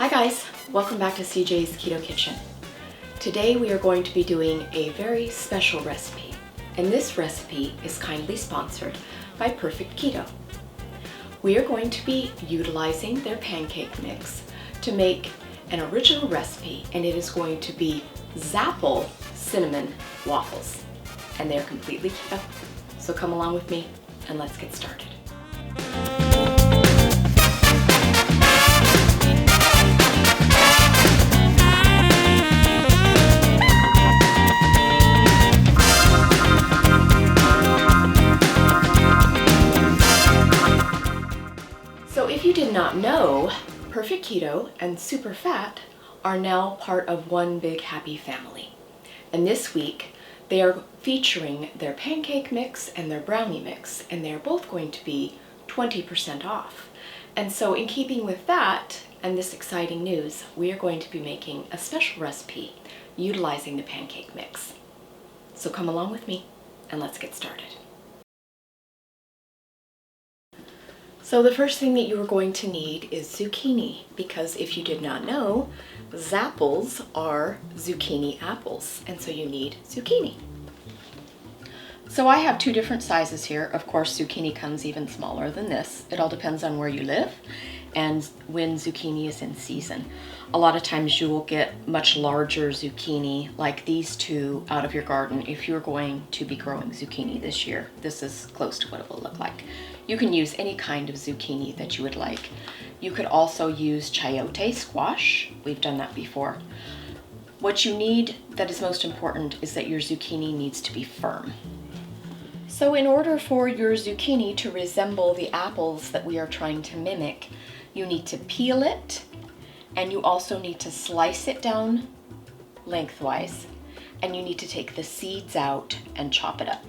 Hi guys, welcome back to CJ's Keto Kitchen. Today we are going to be doing a very special recipe, and this recipe is kindly sponsored by Perfect Keto. We are going to be utilizing their pancake mix to make an original recipe, and it is going to be Zapple cinnamon waffles, and they're completely keto. So come along with me and let's get started. So if you did not know, Perfect Keto and SuperFat are now part of one big happy family. And this week, they are featuring their pancake mix and their brownie mix, and they're both going to be 20% off. And so in keeping with that and this exciting news, we are going to be making a special recipe utilizing the pancake mix. So come along with me and let's get started. So the first thing that you are going to need is zucchini, because if you did not know, Zapples are zucchini apples, and so you need zucchini. So I have two different sizes here. Of course, zucchini comes even smaller than this. It all depends on where you live and when zucchini is in season. A lot of times you will get much larger zucchini like these two out of your garden if you're going to be growing zucchini this year. This is close to what it will look like. You can use any kind of zucchini that you would like. You could also use chayote squash. We've done that before. What you need that is most important is that your zucchini needs to be firm. So in order for your zucchini to resemble the apples that we are trying to mimic, you need to peel it, and you also need to slice it down lengthwise, and you need to take the seeds out and chop it up.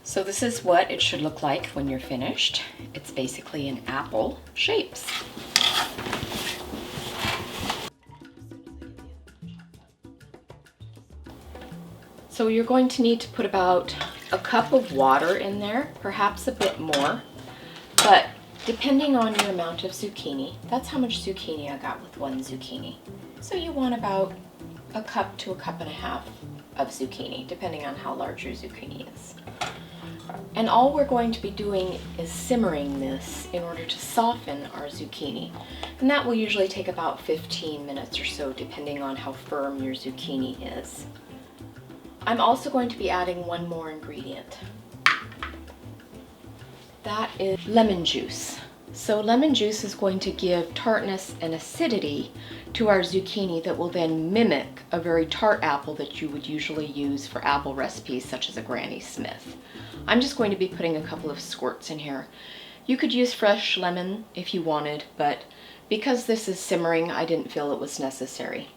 So this is what it should look like when you're finished. It's basically an apple shapes. So you're going to need to put about a cup of water in there, perhaps a bit more, but depending on your amount of zucchini, that's how much zucchini I got with one zucchini. So you want about a cup to a cup and a half of zucchini, depending on how large your zucchini is. And all we're going to be doing is simmering this in order to soften our zucchini. And that will usually take about 15 minutes or so, depending on how firm your zucchini is. I'm also going to be adding one more ingredient. That is lemon juice. So lemon juice is going to give tartness and acidity to our zucchini that will then mimic a very tart apple that you would usually use for apple recipes such as a Granny Smith. I'm just going to be putting a couple of squirts in here. You could use fresh lemon if you wanted, but because this is simmering, I didn't feel it was necessary.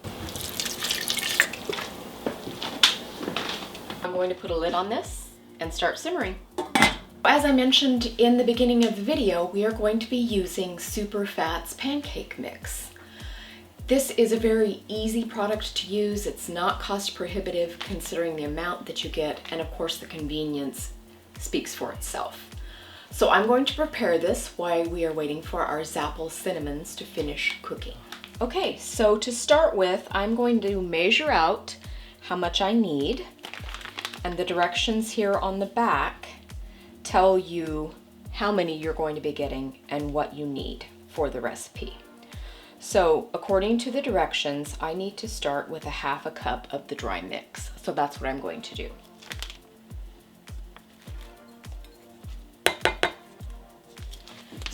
I'm going to put a lid on this and start simmering. As I mentioned in the beginning of the video, we are going to be using SuperFat's pancake mix. This is a very easy product to use. It's not cost prohibitive considering the amount that you get, and of course the convenience speaks for itself. So I'm going to prepare this while we are waiting for our Zapple cinnamons to finish cooking. Okay, so to start with, I'm going to measure out how much I need, and the directions here on the back tell you how many you're going to be getting and what you need for the recipe. So according to the directions, I need to start with a half a cup of the dry mix. So that's what I'm going to do.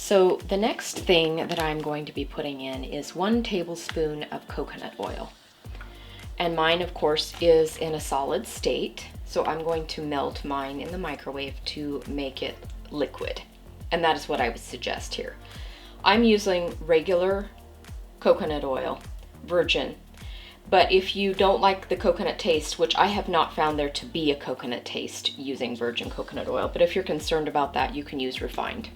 So the next thing that I'm going to be putting in is 1 tablespoon of coconut oil. And mine, of course, is in a solid state. So I'm going to melt mine in the microwave to make it liquid. And that is what I would suggest here. I'm using regular coconut oil, virgin. But if you don't like the coconut taste, which I have not found there to be a coconut taste using virgin coconut oil, but if you're concerned about that, you can use refined.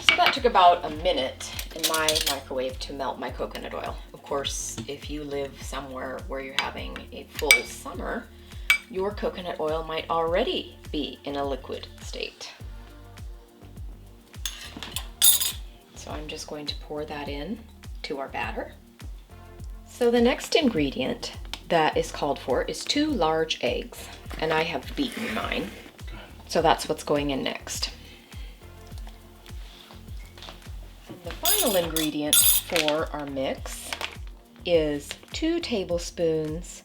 So that took about a minute in my microwave to melt my coconut oil. Of course, if you live somewhere where you're having a full summer, your coconut oil might already be in a liquid state. So I'm just going to pour that in to our batter. So the next ingredient that is called for is 2 large eggs, and I have beaten mine. So that's what's going in next. The final ingredient for our mix is 2 tablespoons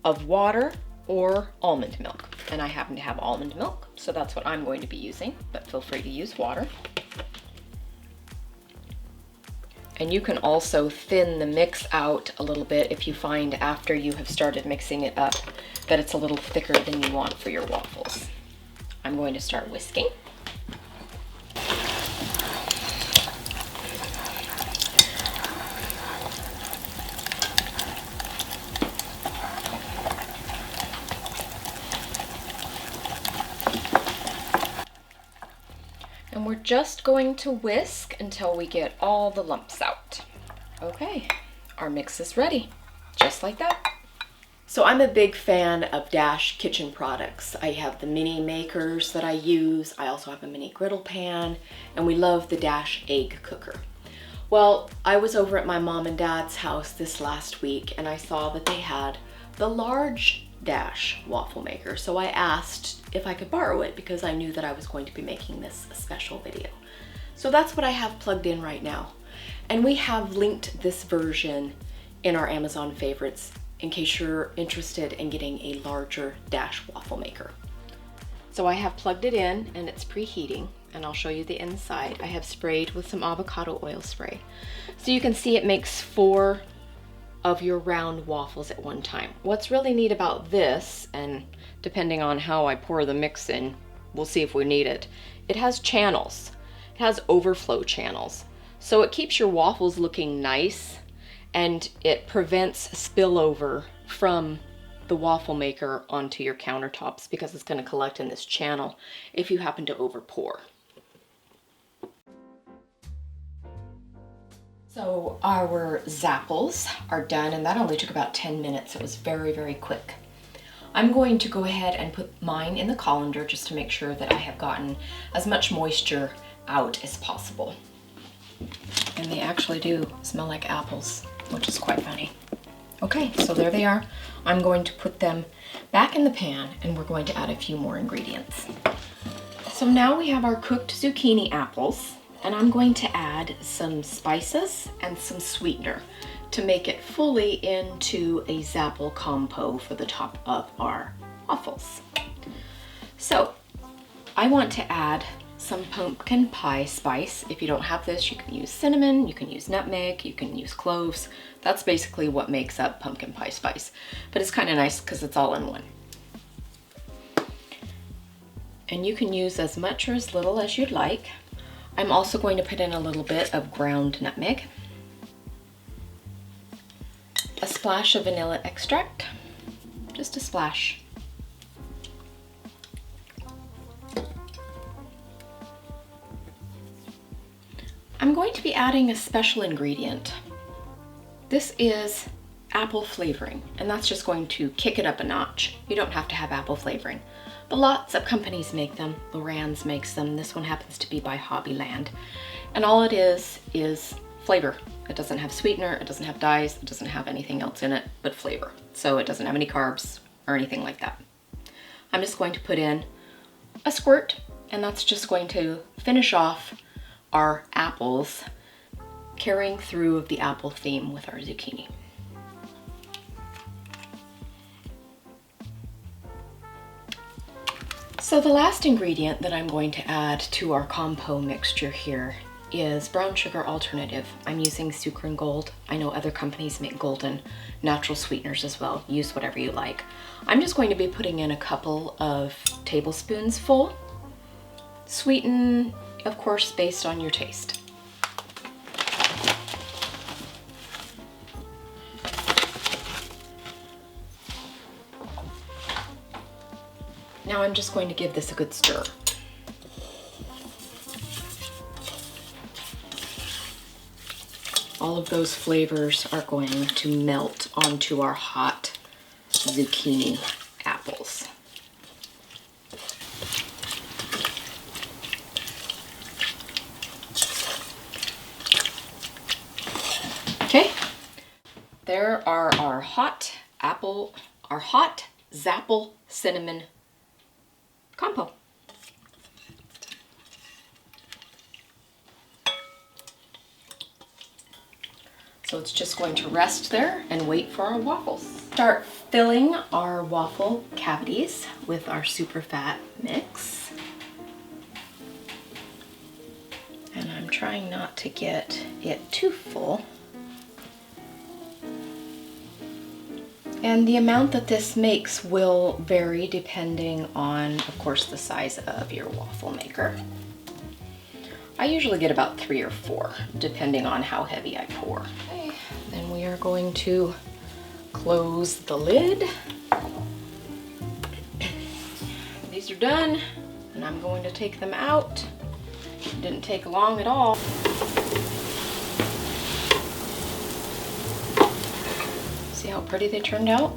of water or almond milk. And I happen to have almond milk, so that's what I'm going to be using, but feel free to use water. And you can also thin the mix out a little bit if you find after you have started mixing it up that it's a little thicker than you want for your waffles. I'm going to start whisking. And we're just going to whisk until we get all the lumps out. Okay, our mix is ready, just like that. So I'm a big fan of Dash kitchen products. I have the mini makers that I use. I also have a mini griddle pan, and we love the Dash egg cooker. Well, I was over at my mom and dad's house this last week, and I saw that they had the large Dash waffle maker. So I asked if I could borrow it because I knew that I was going to be making this a special video. So that's what I have plugged in right now. And we have linked this version in our Amazon favorites in case you're interested in getting a larger Dash waffle maker. So I have plugged it in and it's preheating, and I'll show you the inside. I have sprayed with some avocado oil spray. So you can see it makes 4 of your round waffles at one time. What's really neat about this, and depending on how I pour the mix in, we'll see if we need it, it has channels. It has overflow channels. So it keeps your waffles looking nice, and it prevents spillover from the waffle maker onto your countertops because it's going to collect in this channel if you happen to over pour. So our Zapples are done, and that only took about 10 minutes. It was very, very quick. I'm going to go ahead and put mine in the colander just to make sure that I have gotten as much moisture out as possible. And they actually do smell like apples, which is quite funny. Okay, so there they are. I'm going to put them back in the pan, and we're going to add a few more ingredients. So now we have our cooked zucchini apples. And I'm going to add some spices and some sweetener to make it fully into a Zapple compote for the top of our waffles. So I want to add some pumpkin pie spice. If you don't have this, you can use cinnamon, you can use nutmeg, you can use cloves. That's basically what makes up pumpkin pie spice. But it's kind of nice because it's all in one. And you can use as much or as little as you'd like. I'm also going to put in a little bit of ground nutmeg, a splash of vanilla extract, just a splash. I'm going to be adding a special ingredient. This is apple flavoring, and that's just going to kick it up a notch. You don't have to have apple flavoring. But lots of companies make them. Loran's makes them. This one happens to be by Hobbyland. And all it is flavor. It doesn't have sweetener, it doesn't have dyes, it doesn't have anything else in it but flavor. So it doesn't have any carbs or anything like that. I'm just going to put in a squirt, and that's just going to finish off our apples, carrying through the apple theme with our zucchini. So the last ingredient that I'm going to add to our compote mixture here is brown sugar alternative. I'm using Sucre and Gold. I know other companies make golden natural sweeteners as well. Use whatever you like. I'm just going to be putting in a couple of tablespoons full. Sweeten, of course, based on your taste. Now I'm just going to give this a good stir. All of those flavors are going to melt onto our hot zucchini apples. Okay, there are our hot Zapple cinnamon compote. So it's just going to rest there and wait for our waffles. Start filling our waffle cavities with our SuperFat mix. And I'm trying not to get it too full. And the amount that this makes will vary depending on, of course, the size of your waffle maker. I usually get about 3 or 4, depending on how heavy I pour. Okay, then we are going to close the lid. These are done, and I'm going to take them out. It didn't take long at all. See how pretty they turned out?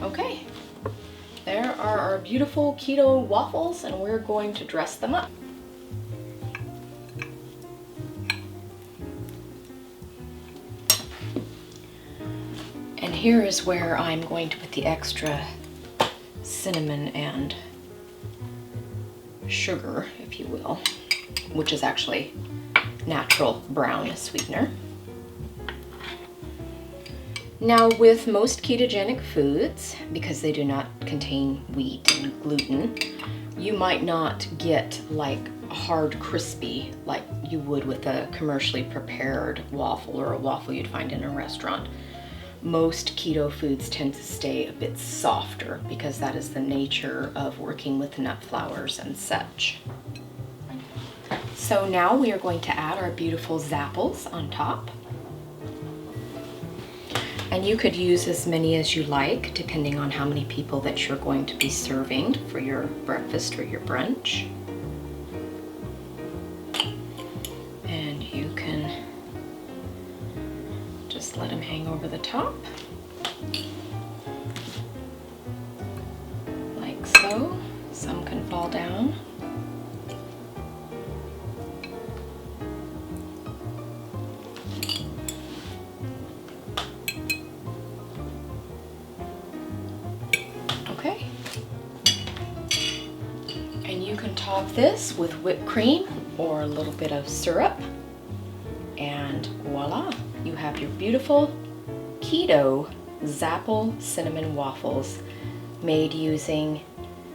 Okay, there are our beautiful keto waffles, and we're going to dress them up. And here is where I'm going to put the extra cinnamon and sugar, if you will, which is actually natural brown sweetener. Now, with most ketogenic foods, because they do not contain wheat and gluten, you might not get like hard crispy like you would with a commercially prepared waffle or a waffle you'd find in a restaurant. Most keto foods tend to stay a bit softer because that is the nature of working with nut flours and such. So now we are going to add our beautiful Zapples on top. And you could use as many as you like, depending on how many people that you're going to be serving for your breakfast or your brunch. And you can just let them hang over the top, like so. Some can fall down. Okay. And you can top this with whipped cream or a little bit of syrup. And voila, you have your beautiful keto Zapple cinnamon waffles made using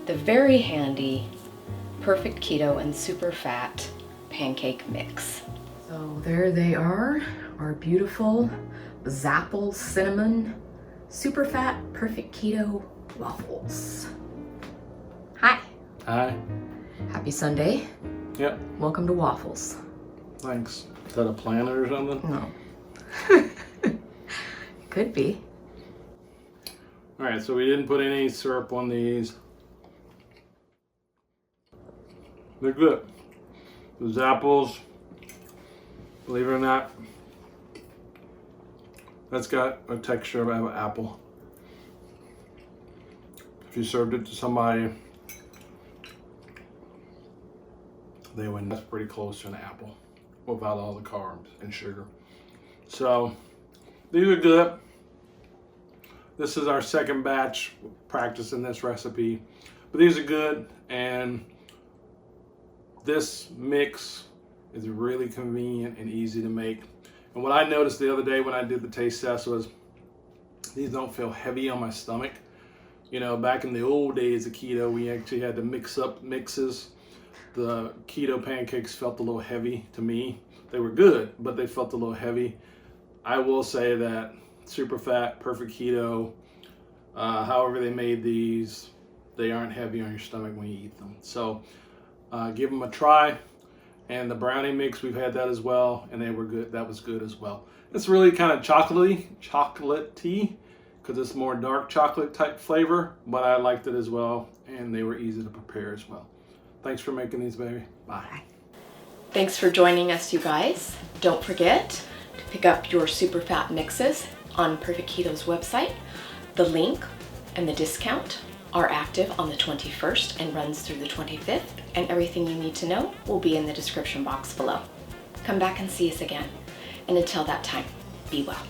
the very handy Perfect Keto and SuperFat pancake mix. So there they are, our beautiful Zapple cinnamon SuperFat Perfect Keto waffles. Hi. Hi. Happy Sunday. Yep. Welcome to Waffles. Thanks. Is that a planet or something? No. Could be. Alright, so we didn't put any syrup on these. They're good. The Zapples, believe it or not, that's got a texture of an apple. If you served it to somebody, they would. That's pretty close to an apple without all the carbs and sugar. So these are good. This is our second batch practicing this recipe, but these are good, and this mix is really convenient and easy to make. And what I noticed the other day when I did the taste test was These don't feel heavy on my stomach. You know, back in the old days of keto, we actually had to mix up mixes. The keto pancakes felt a little heavy to me. They were good, but they felt a little heavy. I will say that SuperFat, Perfect Keto, however they made these, they aren't heavy on your stomach when you eat them. So give them a try. And the brownie mix, we've had that as well, and they were good. That was good as well. It's really kind of chocolatey, because it's more dark chocolate type flavor, but I liked it as well, and they were easy to prepare as well. Thanks for making these, baby. Bye. Thanks for joining us, you guys. Don't forget to pick up your SuperFat mixes on Perfect Keto's website. The link and the discount are active on the 21st and runs through the 25th, and everything you need to know will be in the description box below. Come back and see us again. And until that time, be well.